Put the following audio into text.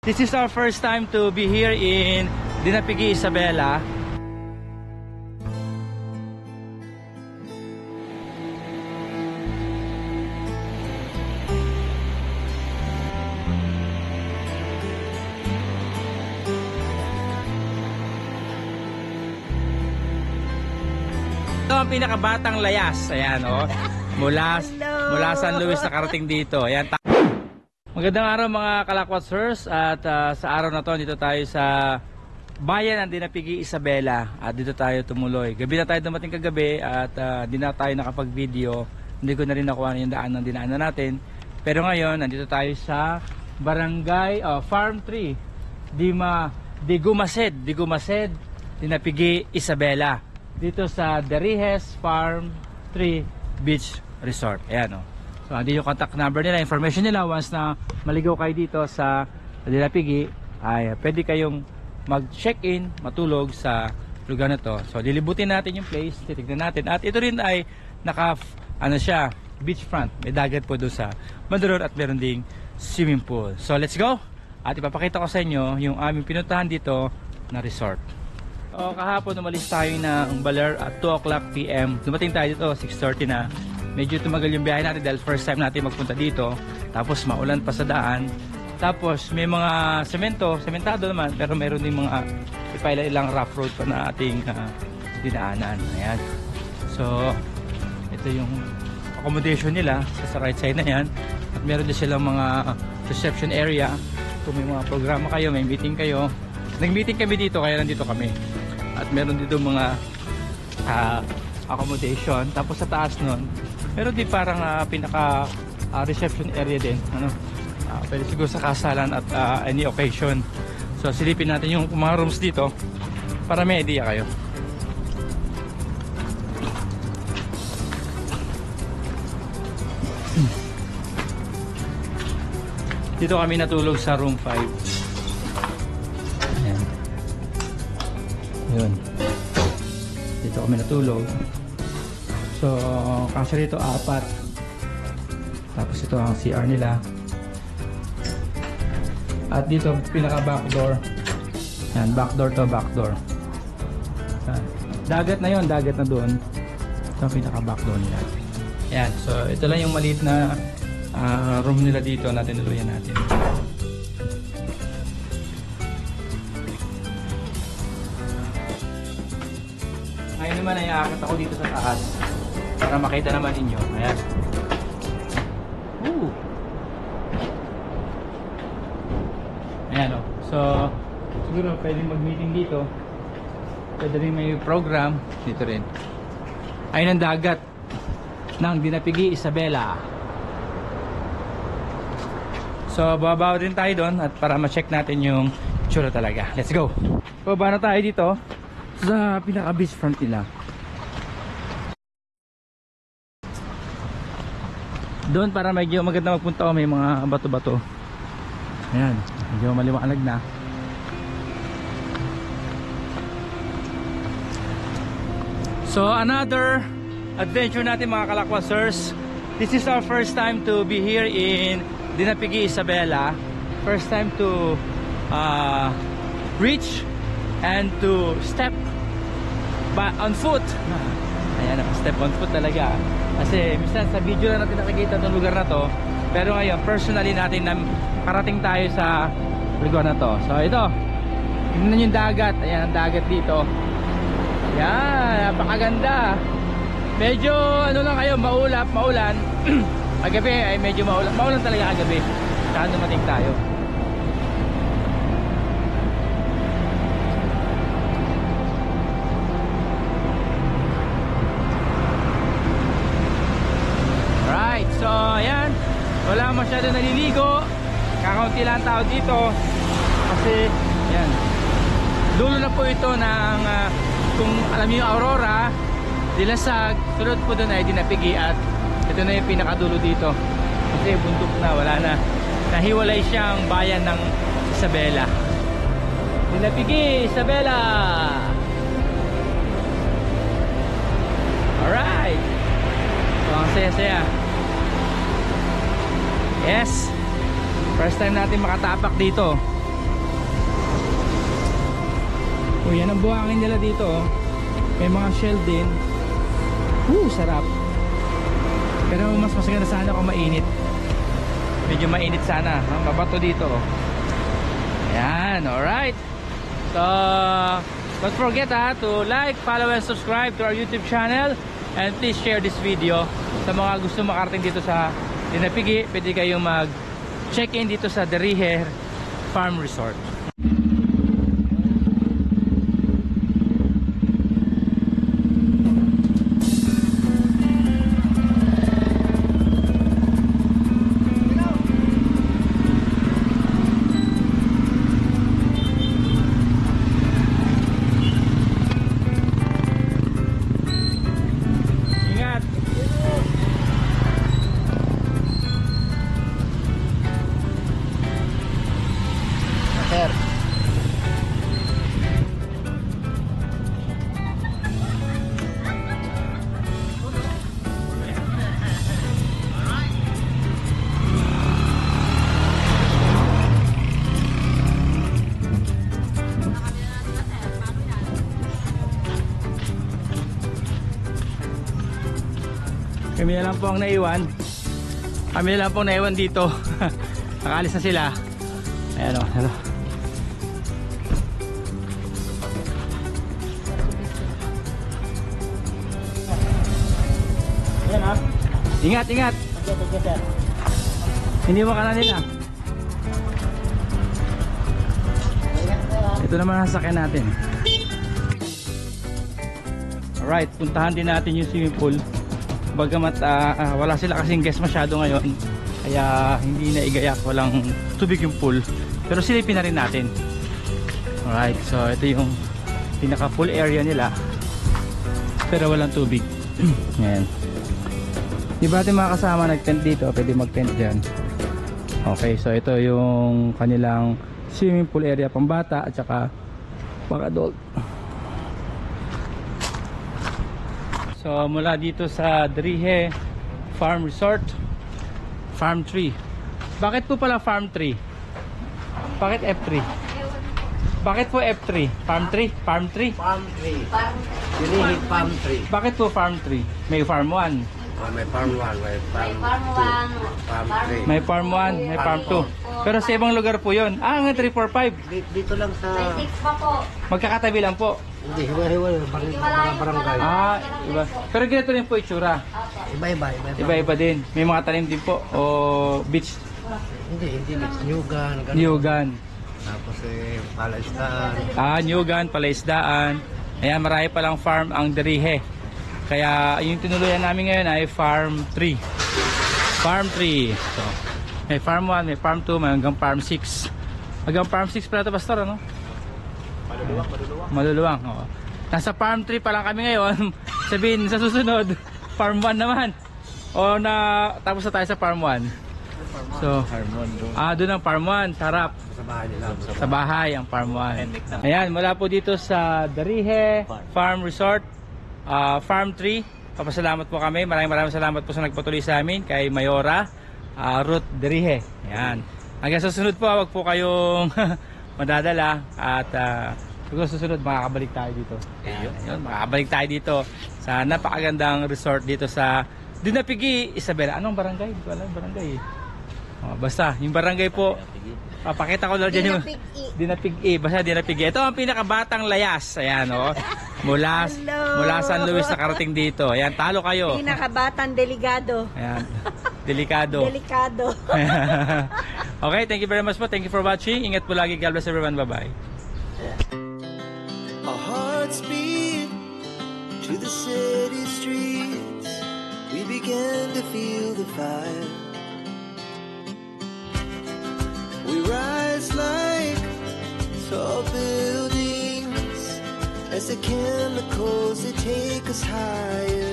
This is our first time to be here in Dinapigue, Isabela. Ito ang pinakabatang layas. Ayan, oh. Mula San Luis nakarating dito. Ayan. Magandang araw mga Kalakwatsers at sa araw na to dito tayo sa bayan ng Dinapigue, Isabela at dito tayo tumuloy. Gabi na tayo dumating kagabi at di na tayo nakapag-video. Hindi ko na rin nakuha yung daan ng dinaanan natin. Pero ngayon nandito tayo sa Barangay Farm 3 Digumased, Dinapigue, Isabela. Dito sa Derihes Farm 3 Beach Resort. Ayan o. So, andi yung contact number nila, information nila. Once na maligaw kayo dito sa Dinapigue, ay pwede kayong mag-check-in, matulog sa lugar na to. So, lilibutin natin yung place, titignan natin. At ito rin ay siya, beachfront. May dagat po doon sa Manduror at meron ding swimming pool. So, let's go! At ipapakita ko sa inyo yung aming pinuntahan dito na resort. O, kahapon umalis tayo ng Baler at 2 o'clock PM. Dumating tayo dito, 6:30 na. Medyo tumagal yung biyahe natin dahil first time natin magpunta dito. Tapos maulan pa sa daan. Tapos may mga sementado naman, pero meron din mga ilang rough road pa na ating dinaanan. Ayan. So, ito yung accommodation nila sa right side na yan. At meron din silang mga reception area. Kung may mga programa kayo, may meeting kayo. Nag-meeting kami dito, kaya nandito kami. At meron dito mga accommodation. Tapos sa taas nun, meron din parang pinaka reception area din. Pwede siguro sa kasalan at any occasion. So silipin natin yung mga rooms dito para may idea kayo. Dito kami natulog sa room 5. Ayan. Yun. Dito kami natulog. So, kasi rito 4. Tapos ito ang CR nila. At dito pinaka backdoor. Yan, backdoor to backdoor. Dagat na yon, dagat na doon. Ito ang pinaka backdoor nila. Yan, so ito lang yung maliit na room nila dito na tinuluyan natin. Ngayon naman ay aakit ako dito sa taas para makita naman ninyo. Ayan. Ayan o. So, siguro pwede mag-meeting dito. Pwede rin may program. Dito rin. Ayun ang dagat ng Dinapigue, Isabela. So, babaw din tayo doon at para ma-check natin yung tsura talaga. Let's go! Baba na tayo dito sa pinaka-beach front nila. Doon para medyo maganda magpunta ko, may mga bato-bato. Ayan, medyo maliwanag na. So another adventure natin mga Kalakwatsers. This is our first time to be here in Dinapigue, Isabela. First time to reach and to step on foot. Ayan, step on foot talaga. Kasi minsan sa video lang natin nakikita itong lugar na to. Pero ngayon, personally natin na karating tayo sa lugar na to. So ito, tingnan yung dagat. Ayan ang dagat dito. Ayan, napakaganda. Medyo lang kayo, maulan. Kagabi ay medyo maulan talaga kagabi. Saan dumating tayo. So, ayan, wala masyado naliligo. Kakaunti lang tao dito. Kasi, ayan, dulo na po ito ng, kung alam niyo yung Aurora, Dilasag, sunod po doon ay Dinapigue at ito na yung pinakadulo dito. Kasi bundok na, wala na. Nahiwalay siyang bayan ng Isabela. Dinapigue, Isabela! Alright! So, ang saya-saya. Yes, first time natin makatapak dito O yan ang buhangin nila dito, oh. May mga shell din. Sarap. Pero mas maganda sana kung mainit. Medyo mainit sana, no? Mabato dito, oh. Ayan, alright. So, don't forget to like, follow, and subscribe to our YouTube channel. And please share this video sa mga gusto makarating dito sa Dinapigi. Pwede kayong mag-check-in dito sa Derihe Farm Resort. Kami na lang po ang naiwan. Kami na lang po ang naiwan dito. Nakaalis na sila. Ayan o. Ayan ha. Ingat, ingat. Hindi mo kanan nila. Ito naman ang sasakyan natin. Alright, puntahan din natin yung swimming pool. Bagamat wala sila kasing guest masyado ngayon, kaya hindi na igayak, walang tubig yung pool, pero silipin na rin natin. Alright, so ito yung pinaka pool area nila, pero walang tubig. Ngayon, di ba ating mga kasama nag-tent dito? Pwede mag-tent dyan. Okay, so ito yung kanilang swimming pool area, pambata at saka pang adult. So mula dito sa Derihe Farm Resort, Farm 3. Bakit po pala Farm 3? Bakit F3? Bakit po F3? Farm 3? Farm 3? Farm 3. Derihe Farm 3. Bakit po Farm 3? May Farm 1. May Farm 1, may Farm 2, Farm 3. May Farm 1, may Farm 2. Pero sa ibang lugar po yun. Ah, nga 3, 4, 5. Dito lang sa... May 6 pa po. Magkakatabi lang po. Hindi, hiwa-hiwa. Barangay. Ah, iba. Pero ganito rin po itsura. Iba-iba. Iba-iba din. May mga tanim din po. O beach. Hindi. Nyugan. Nyugan. Tapos palaisdaan. Ah, Nyugan, Palaisdaan. Ayan, marami palang farm ang Derihe. Kaya yung tinuluyan namin ngayon ay Farm 3. Farm 3. So, may Farm 1, may Farm 2, may hanggang Farm 6. Hanggang Farm 6 pala ito, Pastor, ano? Maluluwang. Oo. Nasa Farm 3 pa lang kami ngayon. Sabihin sa susunod, Farm 1 naman. O na tapos na tayo sa Farm 1. So, doon ang Farm 1, sarap. Sa bahay nila. Sa bahay ang Farm 1. Ayan, mula po dito sa Derihe Farm Resort, Farm 3. Papasalamat po kami. Maraming salamat po sa nagpatuloy sa amin kay Mayora Ruth Derihe. Ayan. Hanggang sa susunod po, wag po kayong madadala at kung susunod makakabalik tayo dito. Ayun, makakabalik tayo dito sa napakagandang resort dito sa Dinapigi, Isabela. Anong barangay? Hindi ko alam barangay. Basta, yung barangay po. Papakita ko lang dyan yung Dinapigi. Basta Dinapigi. Ito ang pinakabatang layas. Ayan, oh. Mula San Luis na karating dito. Ayan, talo kayo. Pinakabatang delikado. Ayan, delikado. Delikado. Okay, thank you very much po. Thank you for watching. Ingat po lagi. God bless everyone. Bye-bye. Our hearts beat to the city streets. We began to feel the fire. We rise like tall buildings as the chemicals they take us higher.